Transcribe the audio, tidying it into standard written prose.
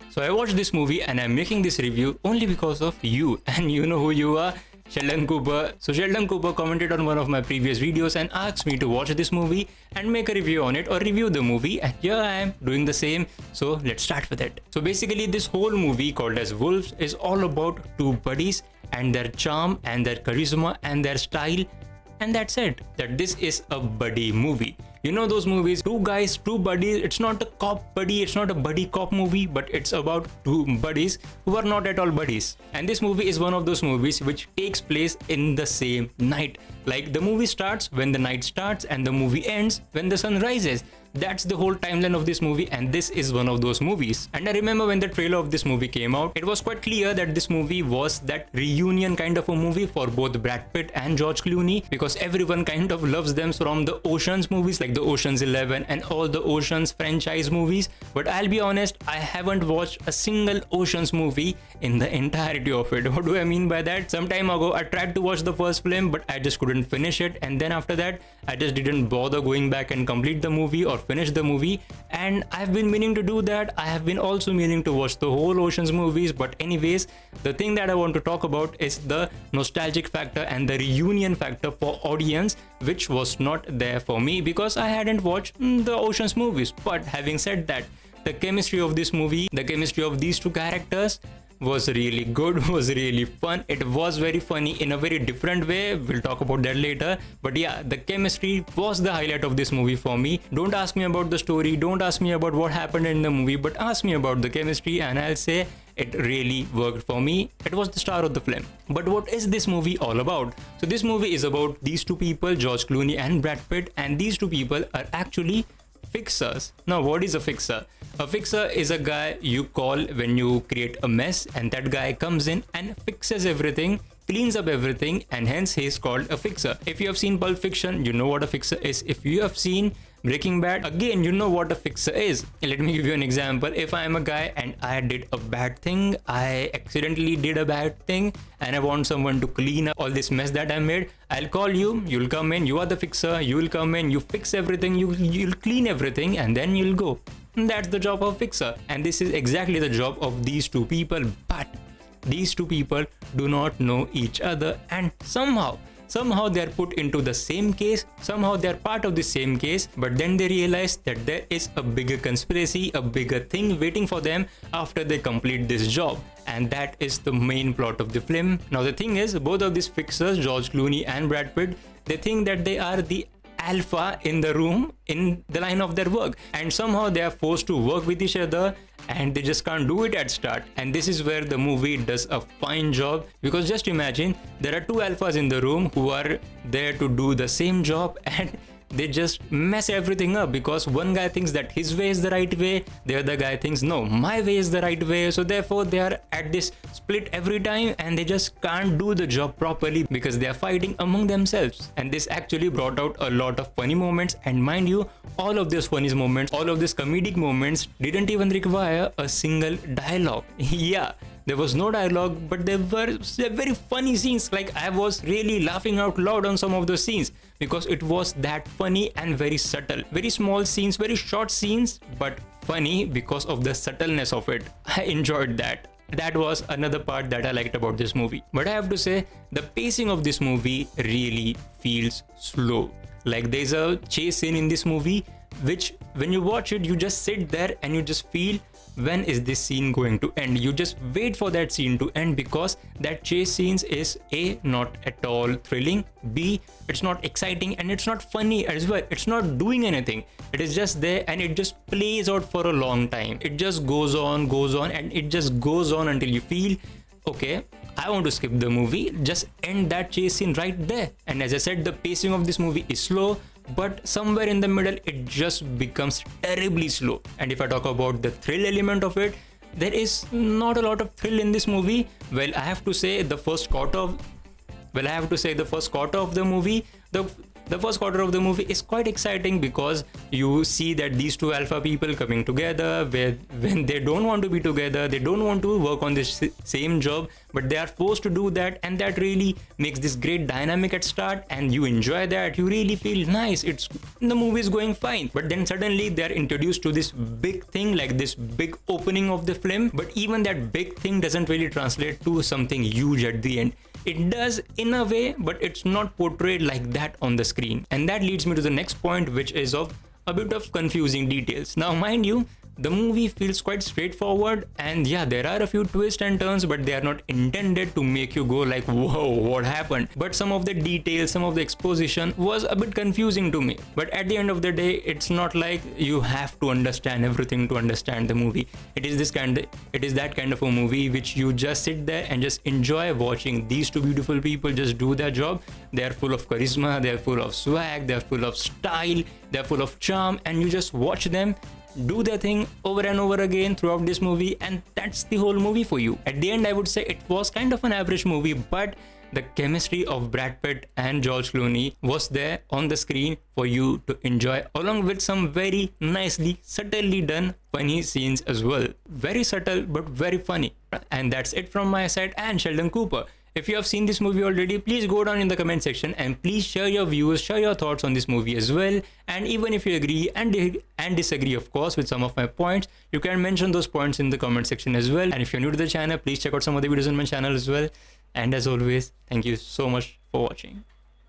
So I watched this movie and I'm making this review only because of you. And you know who you are, Sheldon Cooper. So Sheldon Cooper commented on one of my previous videos and asked me to watch this movie and make a review on it or review the movie, and here I am doing the same. So let's start with it. So basically this whole movie called as Wolves is all about two buddies and their charm and their charisma and their style, and that's it. That this is a buddy movie. You know those movies, two guys, two buddies. It's not a cop buddy, it's not a buddy cop movie, but it's about two buddies who are not at all buddies. And this movie is one of those movies which takes place in the same night. Like the movie starts when the night starts and the movie ends when the sun rises. That's the whole timeline of this movie, and this is one of those movies. And I remember when the trailer of this movie came out, it was quite clear that this movie was that reunion kind of a movie for both Brad Pitt and George Clooney, because everyone kind of loves them from the Oceans movies, like the Oceans 11 and all the Oceans franchise movies. But I'll be honest, I haven't watched a single Oceans movie in the entirety of it. What do I mean by that? Some time ago I tried to watch the first film, but I just couldn't finish it, and then after that I just didn't bother going back and complete the movie or finish the movie. And I've been meaning to do that. I have been also meaning to watch the whole Oceans movies. But anyways, the thing that I want to talk about is the nostalgic factor and the reunion factor for audience, which was not there for me because I hadn't watched the Oceans movies. But having said that, the chemistry of this movie, the chemistry of these two characters was really good, was really fun. It was very funny in a very different way. We'll talk about that later. But yeah, the chemistry was the highlight of this movie for me. Don't ask me about the story, don't ask me about what happened in the movie, but ask me about the chemistry and I'll say it really worked for me. It was the star of the film. But what is this movie all about? So this movie is about these two people, George Clooney and Brad Pitt, and these two people are actually fixers. Now, what is a fixer? A fixer is a guy you call when you create a mess, and that guy comes in and fixes everything, cleans up everything, and hence he is called a fixer. If you have seen Pulp Fiction, you know what a fixer is. If you have seen Breaking Bad, again, you know what a fixer is. Let me give you an example. If I am a guy and I did a bad thing, I accidentally did a bad thing, and I want someone to clean up all this mess that I made, I'll call you, you'll come in, you are the fixer, you will come in, you fix everything, you'll clean everything, and then you'll go. That's the job of fixer. And this is exactly the job of these two people. But these two people do not know each other, and somehow they're put into the same case, somehow they're part of the same case, but then they realize that there is a bigger conspiracy, a bigger thing waiting for them after they complete this job. And that is the main plot of the film. Now the thing is, both of these fixers, George Clooney and Brad Pitt, they think that they are the alpha in the room, in the line of their work, and somehow they are forced to work with each other, and they just can't do it at start. And this is where the movie does a fine job, because just imagine there are two alphas in the room who are there to do the same job, and they just mess everything up because one guy thinks that his way is the right way, the other guy thinks no, my way is the right way. So therefore they are at this split every time, and they just can't do the job properly because they are fighting among themselves. And this actually brought out a lot of funny moments, and mind you, all of these funny moments, all of these comedic moments didn't even require a single dialogue. Yeah, there was no dialogue, but there were very funny scenes. Like I was really laughing out loud on some of those scenes because it was that funny and very subtle. Very small scenes, very short scenes, but funny because of the subtleness of it. I enjoyed that. That was another part that I liked about this movie. But I have to say, the pacing of this movie really feels slow. Like there's a chase scene in this movie which when you watch it, you just sit there and you just feel, when is this scene going to end? You just wait for that scene to end because that chase scenes is A, not at all thrilling, B, it's not exciting, and it's not funny as well. It's not doing anything. It is just there and it just plays out for a long time. It just goes on, and it just goes on until you feel, okay, I want to skip the movie, just end that chase scene right there. And as I said, the pacing of this movie is slow, but somewhere in the middle it just becomes terribly slow. And if I talk about the thrill element of it, there is not a lot of thrill in this movie. Well, I have to say the first quarter of the movie, the The first quarter of the movie is quite exciting because you see that these two alpha people coming together, where when they don't want to be together, they don't want to work on this same job, but they are forced to do that, and that really makes this great dynamic at start, and you enjoy that. You really feel nice. The movie is going fine, but then suddenly they are introduced to this big thing, like this big opening of the film, but even that big thing doesn't really translate to something huge at the end. It does in a way, but it's not portrayed like that on the screen. And that leads me to the next point, which is of a bit of confusing details. Now, mind you, the movie feels quite straightforward, and yeah, there are a few twists and turns, but they are not intended to make you go like, whoa, what happened? But some of the details, some of the exposition was a bit confusing to me. But at the end of the day, it's not like you have to understand everything to understand the movie. It is that kind of a movie which you just sit there and just enjoy watching these two beautiful people just do their job. They are full of charisma, they are full of swag, they are full of style, they are full of charm, and you just watch them do their thing over and over again throughout this movie, and that's the whole movie for you. At the end, I would say it was kind of an average movie, but the chemistry of Brad Pitt and George Clooney was there on the screen for you to enjoy, along with some very nicely, subtly done funny scenes as well. Very subtle, but very funny. And that's it from my side and Sheldon Cooper. If you have seen this movie already, please go down in the comment section and please share your views, share your thoughts on this movie as well. And even if you agree and disagree, of course, with some of my points, you can mention those points in the comment section as well. And if you're new to the channel, please check out some other videos on my channel as well. And as always, thank you so much for watching.